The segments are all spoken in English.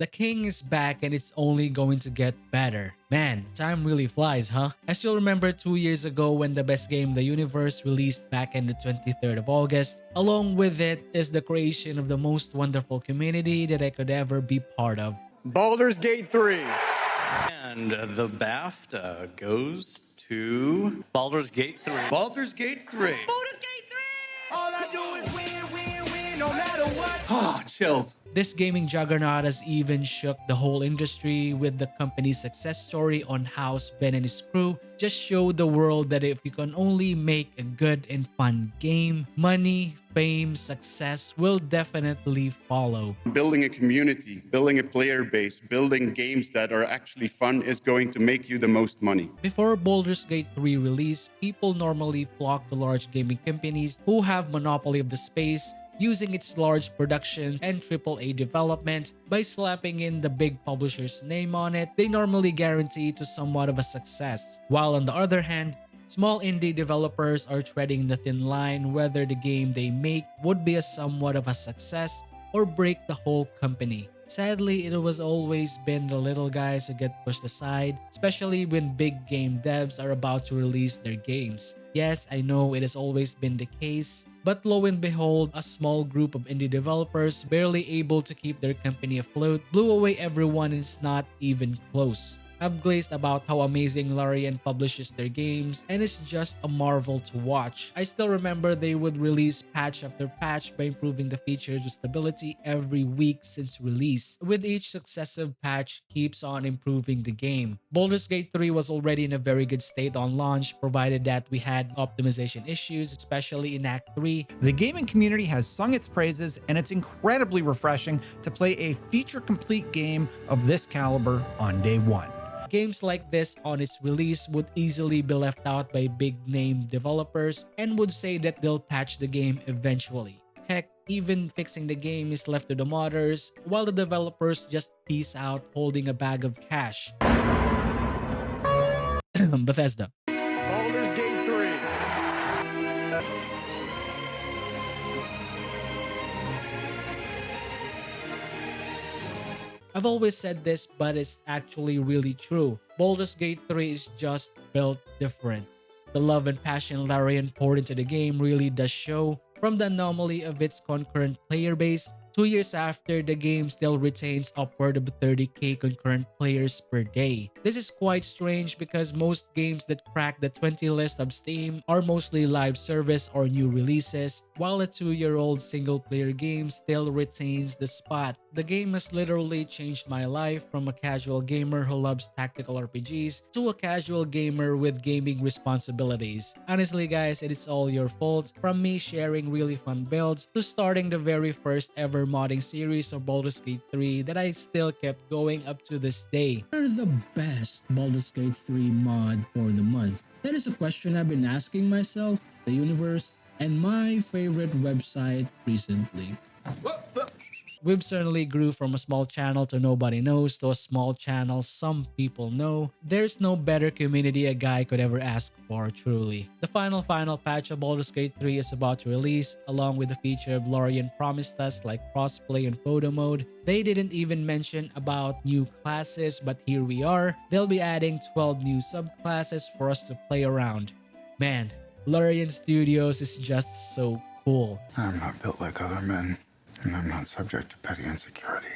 The king is back and it's only going to get better. Man, time really flies, huh? I still remember 2 years ago when the best game in the universe released back in the 23rd of August. Along with it is the creation of the most wonderful community that I could ever be part of. Baldur's Gate 3. And the BAFTA goes to Baldur's Gate 3. Baldur's Gate 3. Baldur's Gate 3! All I do is win, no matter what. Oh, chills. This gaming juggernaut has even shook the whole industry with the company's success story on how Ben and his crew just showed the world that if you can only make a good and fun game, money, fame, success will definitely follow. Building a community, building a player base, building games that are actually fun is going to make you the most money. Before Baldur's Gate 3 release, people normally flock to large gaming companies who have monopoly of the space, using its large productions and AAA development. By slapping in the big publisher's name on it, they normally guarantee to somewhat of a success. While on the other hand, small indie developers are treading the thin line whether the game they make would be a somewhat of a success or break the whole company. Sadly, it was always been the little guys who get pushed aside, especially when big game devs are about to release their games. Yes, I know it has always been the case, but lo and behold, a small group of indie developers barely able to keep their company afloat blew away everyone and it's not even close. I've glazed about how amazing Larian publishes their games and it's just a marvel to watch. I still remember they would release patch after patch by improving the features with stability every week since release. With each successive patch keeps on improving the game. Baldur's Gate 3 was already in a very good state on launch provided that we had optimization issues, especially in Act 3. The gaming community has sung its praises and it's incredibly refreshing to play a feature-complete game of this caliber on day one. Games like this on its release would easily be left out by big name developers and would say that they'll patch the game eventually. Heck, even fixing the game is left to the modders while the developers just peace out holding a bag of cash. Bethesda. Baldur's Gate 3. I've always said this, but it's actually really true. Baldur's Gate 3 is just built different. The love and passion Larian poured into the game really does show. From the anomaly of its concurrent player base, 2 years after, the game still retains upward of 30k concurrent players per day. This is quite strange because most games that crack the 20 list of Steam are mostly live service or new releases, while a 2-year-old single-player game still retains the spot. The game has literally changed my life from a casual gamer who loves tactical RPGs to a casual gamer with gaming responsibilities. Honestly guys, it is all your fault, from me sharing really fun builds to starting the very first ever modding series of Baldur's Gate 3 that I still kept going up to this day. What is the best Baldur's Gate 3 mod for the month? That is a question I've been asking myself, the universe, and my favorite website recently. We've certainly grew from a small channel to nobody knows to a small channel some people know. There's no better community a guy could ever ask for, truly. The final patch of Baldur's Gate 3 is about to release, along with the feature of Larian promised us like crossplay and photo mode. They didn't even mention about new classes, but here we are. They'll be adding 12 new subclasses for us to play around. Man, Larian Studios is just so cool. I'm not built like other men. And I'm not subject to petty insecurity.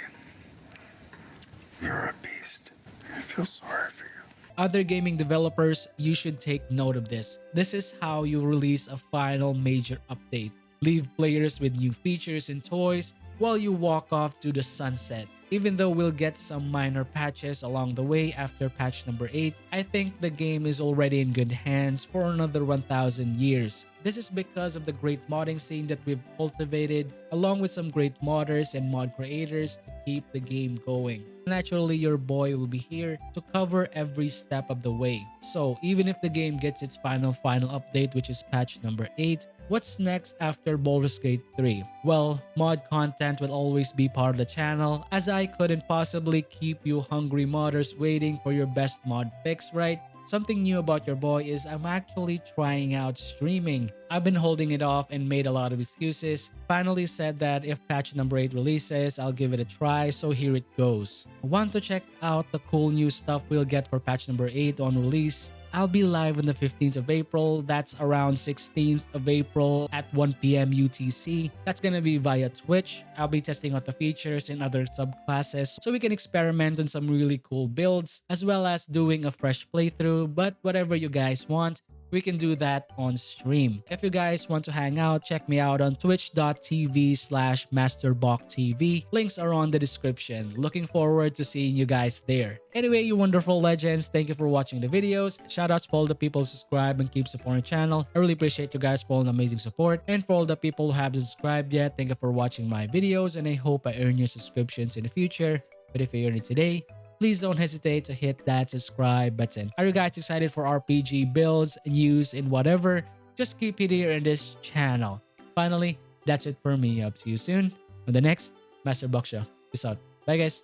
You're a beast. I feel sorry for you. Other gaming developers, you should take note of this. This is how you release a final major update. Leave players with new features and toys while you walk off to the sunset. Even though we'll get some minor patches along the way after patch number 8, I think the game is already in good hands for another 1,000 years. This is because of the great modding scene that we've cultivated, along with some great modders and mod creators to keep the game going. Naturally, your boy will be here to cover every step of the way. So even if the game gets its final update, which is patch number 8, what's next after Baldur's Gate 3? Well, mod content will always be part of the channel, as I couldn't possibly keep you hungry modders waiting for your best mod fix, right? Something new about your boy is I'm actually trying out streaming. I've been holding it off and made a lot of excuses. Finally said that if patch number 8 releases, I'll give it a try, so here it goes. Want to check out the cool new stuff we'll get for patch number 8 on release? I'll be live on the 15th of April. That's around 16th of April at 1 p.m. UTC. That's gonna be via Twitch. I'll be testing out the features in other subclasses so we can experiment on some really cool builds, as well as doing a fresh playthrough. But whatever you guys want, we can do that on stream. If you guys want to hang out, check me out on twitch.tv/masterbocktv. Links are on the description. Looking forward to seeing you guys there. Anyway, you wonderful legends, thank you for watching the videos. Shoutouts for all the people who subscribe and keep supporting the channel. I really appreciate you guys for all the amazing support. And for all the people who haven't subscribed yet, thank you for watching my videos, and I hope I earn your subscriptions in the future. But if you earn it today, please don't hesitate to hit that subscribe button. Are you guys excited for RPG builds, news, and whatever? Just keep it here in this channel. Finally, that's it for me. Up to you soon on the next Master Box Show. Peace out. Bye, guys.